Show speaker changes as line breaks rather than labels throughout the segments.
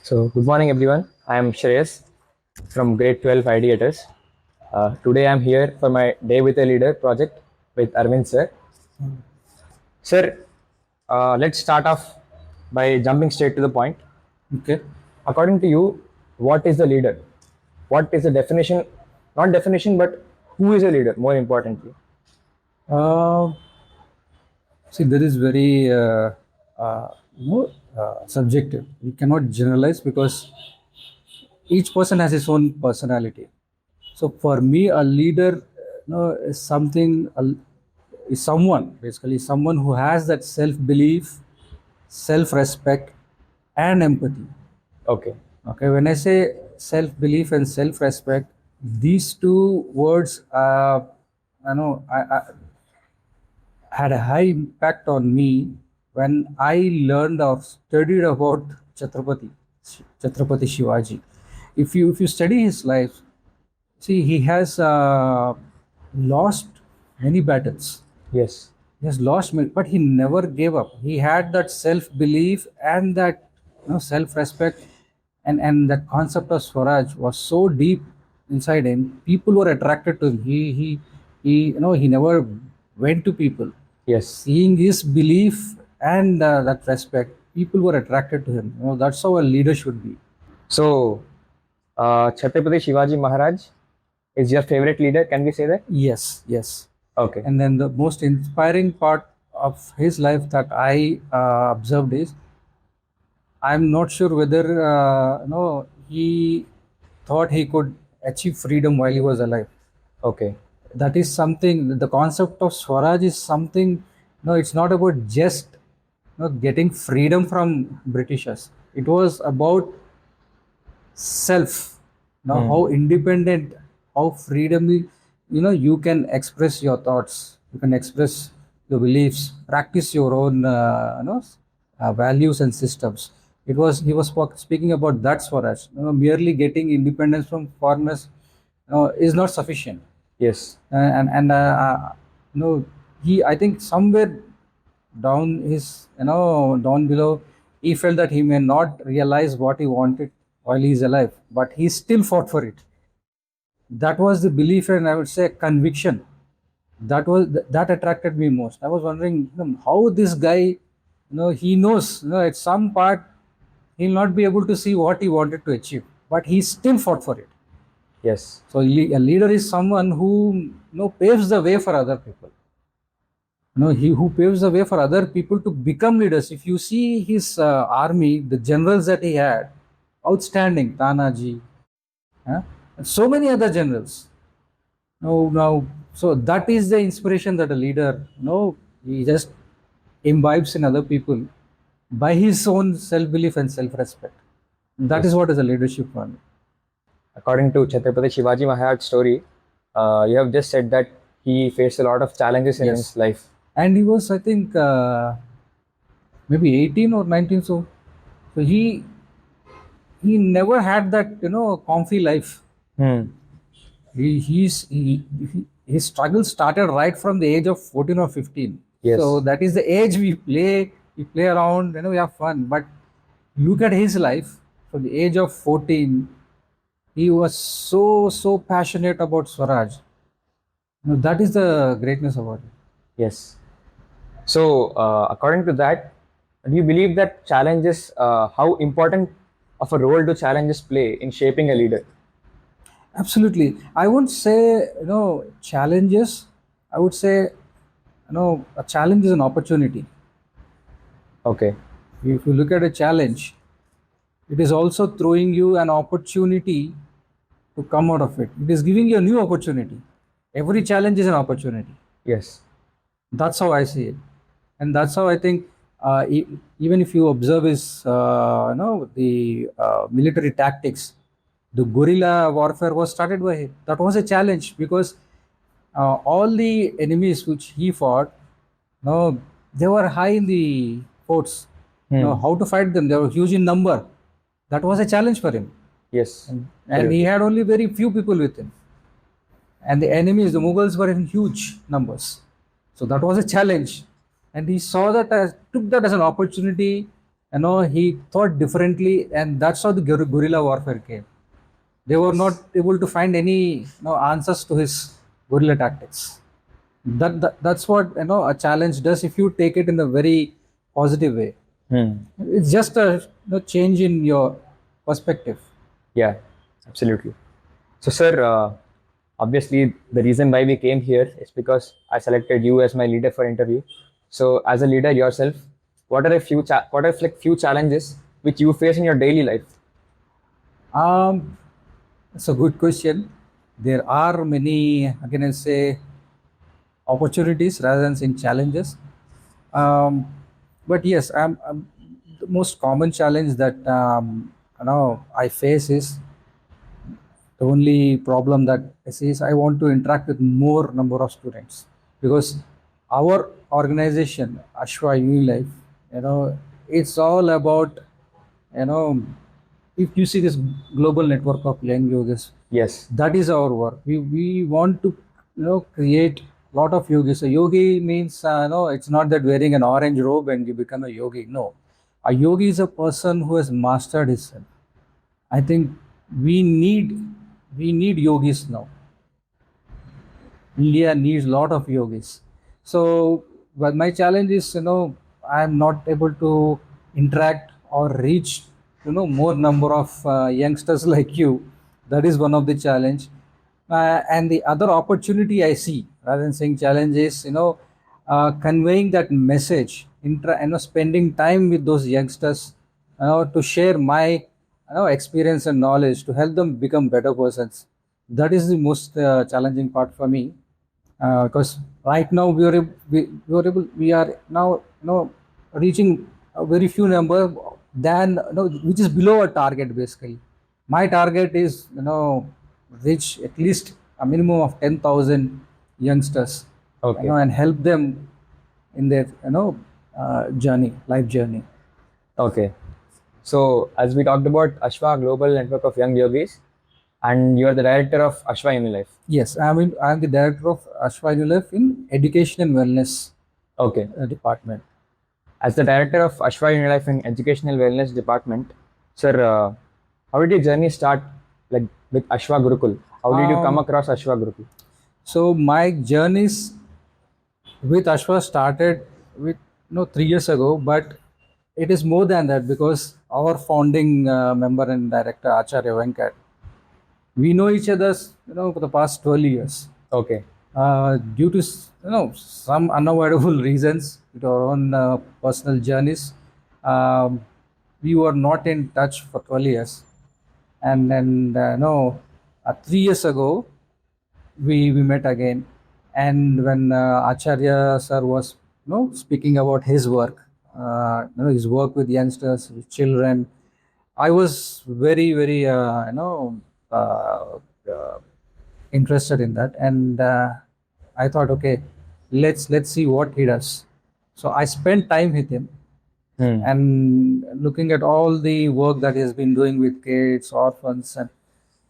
So, good morning, everyone. I am Shreyas from Grade 12 Ideators. Today, I am here for my Day with a Leader project with Arvind sir. Sir, let's start off by jumping straight to the point.
Okay.
According to you, what is the leader? What is the definition? Not definition, but who is a leader? More importantly.
Uh, See, that is very subjective. We cannot generalize because each person has his own personality. So for me, a leader, is is someone basically someone who has that self-belief, self-respect, and empathy.
Okay.
Okay, when I say self-belief and self-respect, these two words, I had a high impact on me when I learned or studied about Chhatrapati Shivaji. If you study his life, see he has lost many battles.
Yes.
He has lost many, but he never gave up. He had that self belief and that self respect, and that concept of Swaraj was so deep inside him. People were attracted to him. He never went to people.
Yes.
Seeing his belief and that respect, people were attracted to him. That's how a leader should be.
So, Chhatrapati Shivaji Maharaj is your favorite leader. Can we say that?
Yes, yes.
Okay.
And then the most inspiring part of his life that I observed is, I'm not sure whether he thought he could achieve freedom while he was alive.
Okay.
That is something. The concept of Swaraj is something. No, it's not about just getting freedom from Britishers. It was about self. Now, how independent, how freedom, you can express your thoughts, you can express your beliefs, practice your own, values and systems. He was speaking about that Swaraj. Merely getting independence from foreigners, is not sufficient.
Yes.
He, I think somewhere down below, he felt that he may not realize what he wanted while he is alive, but he still fought for it. That was the belief, and I would say conviction. That attracted me most. I was wondering, how this guy, he knows, at some part he'll not be able to see what he wanted to achieve, but he still fought for it.
Yes.
So a leader is someone who paves the way for other people. He who paves the way for other people to become leaders. If you see his army, the generals that he had, outstanding. Tanaji, and so many other generals. Now, so that is the inspiration that a leader, he just imbibes in other people by his own self-belief and self-respect. That is what is a leadership for me.
According to Chhatrapati Shivaji Maharaj's story, you have just said that he faced a lot of challenges in
Yes.
his life.
And he was, I think, maybe 18 or 19. So he never had that comfy life. His struggle started right from the age of 14 or 15.
Yes.
So that is the age we play around, we have fun. But look at his life. From the age of 14, he was so passionate about Swaraj. That is the greatness about it.
Yes. So, according to that, do you believe that challenges, how important of a role do challenges play in shaping a leader?
Absolutely. I won't say, challenges. I would say, a challenge is an opportunity.
Okay.
If you look at a challenge, it is also throwing you an opportunity to come out of it. It is giving you a new opportunity. Every challenge is an opportunity.
Yes.
That's how I see it. And that's how I think, even if you observe his, the military tactics, the guerrilla warfare was started by him. That was a challenge because all the enemies which he fought, they were high in the forts. How to fight them? They were huge in number. That was a challenge for him.
Yes.
And he had only very few people with him. And the enemies, the Mughals, were in huge numbers. So that was a challenge. And he saw that took that as an opportunity He thought differently, and that's how the guerrilla warfare came. They were not able to find any answers to his guerrilla tactics. That's what a challenge does if you take it in a very positive way. It's just a change in your perspective.
Yeah, absolutely. So, sir, obviously, the reason why we came here is because I selected you as my leader for interview. So, as a leader yourself, what are like few challenges which you face in your daily life?
It's a good question. There are many, again, I say, opportunities rather than saying challenges. But yes, the most common challenge that I face is the only problem that I see is I want to interact with more number of students, because our organization Ashwa Unilife, it's all about, you know if you see this global network of young yogis,
Yes.
that is our work. We want to create a lot of yogis. A yogi means it's not that wearing an orange robe and you become a yogi. No, a yogi is a person who has mastered himself. I think we need we need yogis now. India needs a lot of yogis. So, but my challenge is, I am not able to interact or reach, more number of youngsters like you. That is one of the challenge. And the other opportunity I see, rather than saying challenge, is, conveying that message, spending time with those youngsters, to share my, experience and knowledge to help them become better persons. That is the most challenging part for me, because right now we are now reaching a very few number than, which is below our target. Basically, my target is, reach at least a minimum of 10,000 youngsters,
Okay.
and help them in their life journey.
Okay. So, as we talked about Ashwa Global Network of Young Yogis, and you are the director of Ashwa Unilife.
Yes, I'm the director of Ashwa Gurukul in Education and Wellness
Okay.
department.
As the director of Ashwa Unilife in Educational Wellness Department, sir, how did your journey start, like with Ashwa Gurukul? How did you come across Ashwa Gurukul?
So my journeys with Ashwa started with 3 years ago, but it is more than that, because our founding member and director Acharya Venkat, we know each other for the past 12 years.
Okay.
Due to some unavoidable reasons, with our own personal journeys, we were not in touch for 12 years, and then 3 years ago we met again. And when Acharya sir was speaking about his work, his work with youngsters, with children, I was very very interested in that, and I thought, okay, let's see what he does. So I spent time with him, and looking at all the work that he has been doing with kids, orphans, and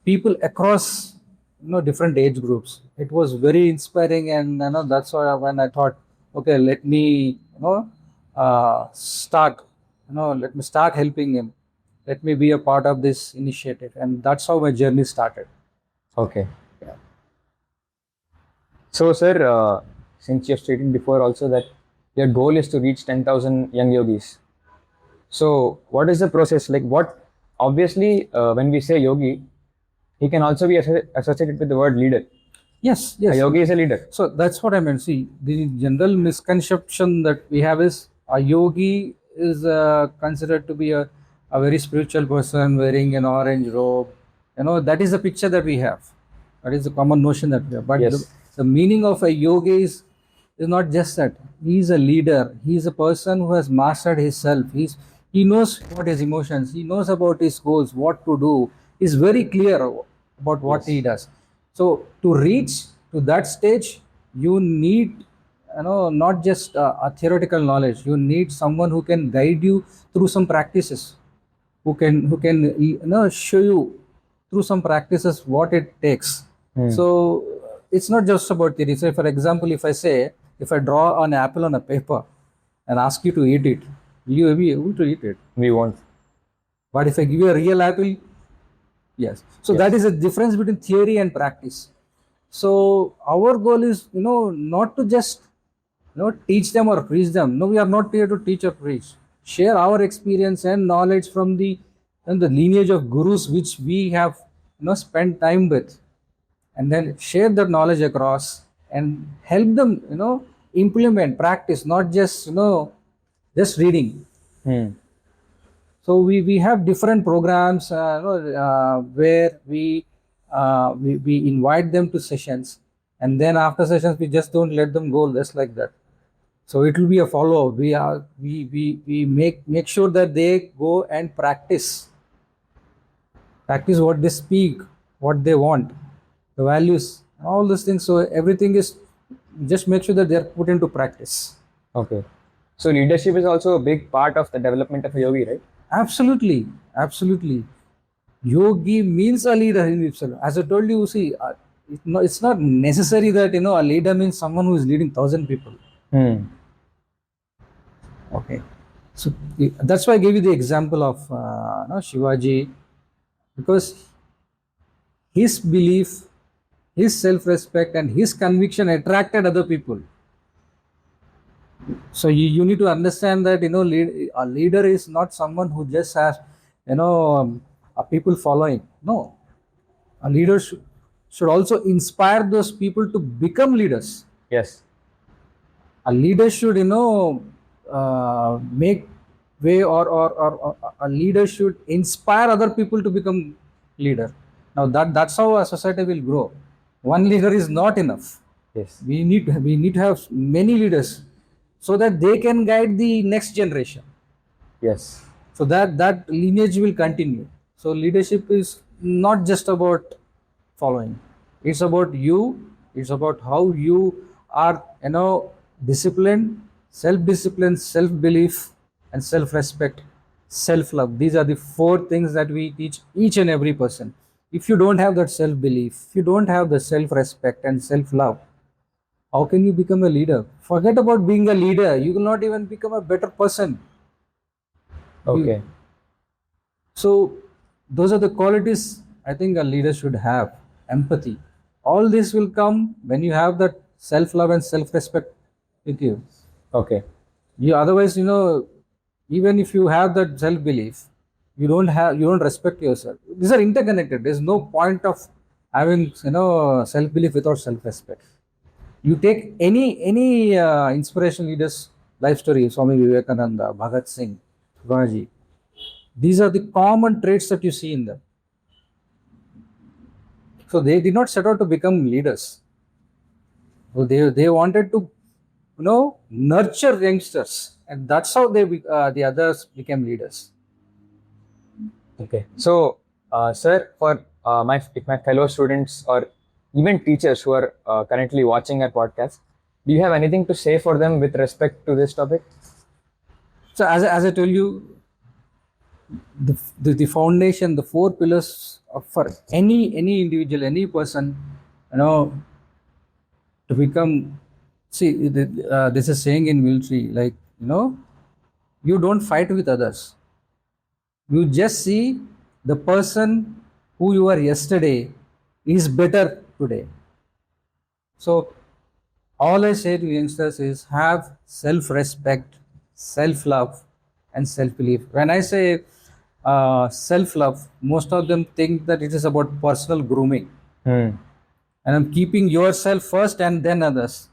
people across different age groups. It was very inspiring, and that's why when I thought, okay, let me start let me start helping him, let me be a part of this initiative, and that's how my journey started.
Okay. Yeah. So, sir, since you have stated before also that your goal is to reach 10,000 young yogis. So, what is the process? Like, what obviously, when we say yogi, he can also be associated with the word leader.
Yes,
A yogi is a leader.
So that's what I meant. See, the general misconception that we have is a yogi is considered to be a very spiritual person wearing an orange robe. That is the picture that we have. That is the common notion that we have. But
Yes.
the meaning of a yogi is not just that. He is a leader. He is a person who has mastered himself. He knows what his emotions. He knows about his goals, what to do. He's very clear about what
Yes.
he does. So to reach to that stage, you need not just a theoretical knowledge. You need someone who can guide you through some practices, who can show you through some practices what it takes. So it's not just about theory. So, for example, if I draw an apple on a paper and ask you to eat it, Will you be able to eat it?
We won't.
But if I give you a real apple, yes. So that
Yes.
is the difference between theory and practice. So our goal is, not to just, teach them or preach them. No, we are not here to teach or preach. Share our experience and knowledge from the lineage of gurus which we have, spent time with, and then share that knowledge across and help them, implement, practice, not just, just reading.
Hmm.
So we have different programs, where we invite them to sessions, and then after sessions we just don't let them go just like that. So it will be a follow up. We make sure that they go and practice what they speak, what they want, the values, all these things. So everything is, just make sure that they are put into practice.
Okay. So leadership is also a big part of the development of a yogi, right?
Absolutely, absolutely. Yogi means a leader in itself. As I told you, see, it's not necessary that a leader means someone who is leading 1,000 people.
Hmm.
Okay, so that's why I gave you the example of Shivaji, because his belief, his self-respect, and his conviction attracted other people. So you need to understand that a leader is not someone who just has a people following. No, a leader should also inspire those people to become leaders.
Yes.
A leader should make way, or a leader should inspire other people to become leader. Now that's how a society will grow. One leader is not enough.
Yes.
We need to have many leaders so that they can guide the next generation,
Yes.
so that lineage will continue. So leadership is not just about following, it's about you, it's about how you are, disciplined, self-discipline, self-belief, and self-respect, self-love. These are the four things that we teach each and every person. If you don't have that self-belief, if you don't have the self-respect and self-love, how can you become a leader? Forget about being a leader, you will not even become a better person. You,
Okay.
so those are the qualities I think a leader should have. Empathy. All this will come when you have that self-love and self-respect with you.
Okay.
You otherwise, even if you have that self-belief, you don't respect yourself. These are interconnected. There's no point of having self-belief without self-respect. You take any inspirational leaders life story, Swami Vivekananda, Bhagat Singh, Gaji. These are the common traits that you see in them. So they did not set out to become leaders. So they wanted to, nurture youngsters, and that's how the others became leaders.
Okay. So, sir, for my fellow students or even teachers who are currently watching our podcast, do you have anything to say for them with respect to this topic?
So as I told you, the foundation, the four pillars for any individual, any person, to become. See, this is saying in military, like, you don't fight with others. You just see the person who you were yesterday is better today. So all I say to youngsters is have self-respect, self-love, and self-belief. When I say self-love, most of them think that it is about personal grooming,
Hmm.
and I'm keeping yourself first and then others.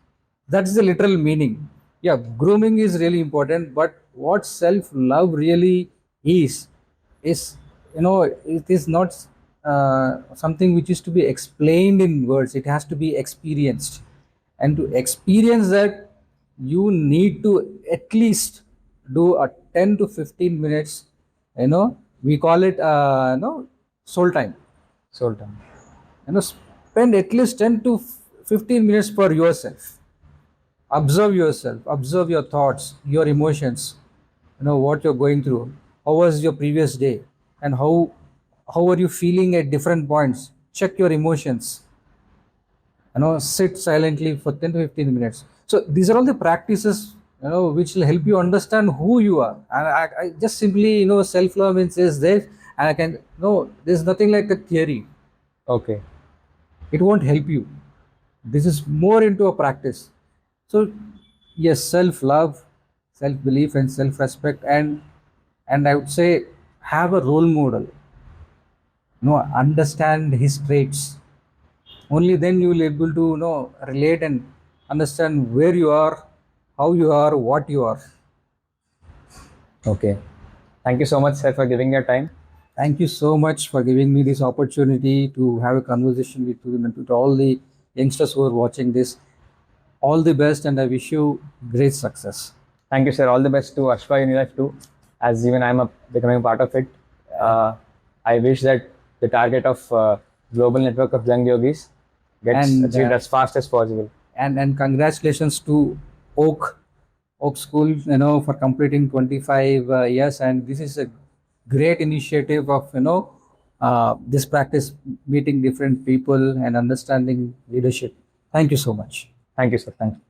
That's the literal meaning. Yeah, grooming is really important, but what self-love really is, it is not something which is to be explained in words. It has to be experienced, and to experience that, you need to at least do a 10 to 15 minutes. We call it soul time.
Sultan.
Spend at least 10 to 15 minutes for yourself. Observe yourself, observe your thoughts, your emotions, what you're going through, how was your previous day, and how are you feeling at different points. Check your emotions, sit silently for 10 to 15 minutes. So these are all the practices which will help you understand who you are. And I just simply, self-love means is this, and I can, no, there's nothing like a theory.
Okay.
It won't help you. This is more into a practice. So, yes, self-love, self-belief, and self-respect, and I would say have a role model. Understand his traits. Only then you will able to relate and understand where you are, how you are, what you are.
Okay. Thank you so much, sir, for giving your time.
Thank you so much for giving me this opportunity to have a conversation with you and with all the youngsters who are watching this. All the best, and I wish you great success.
Thank you, sir. All the best to Ashwa Unilife too, as even I'm becoming part of it. I wish that the target of global network of young yogis gets
And
achieved as fast as possible.
and congratulations to Oak School, for completing 25 years. And this is a great initiative of this practice, meeting different people and understanding leadership. Thank you so much.
Thank you, sir. Thank you.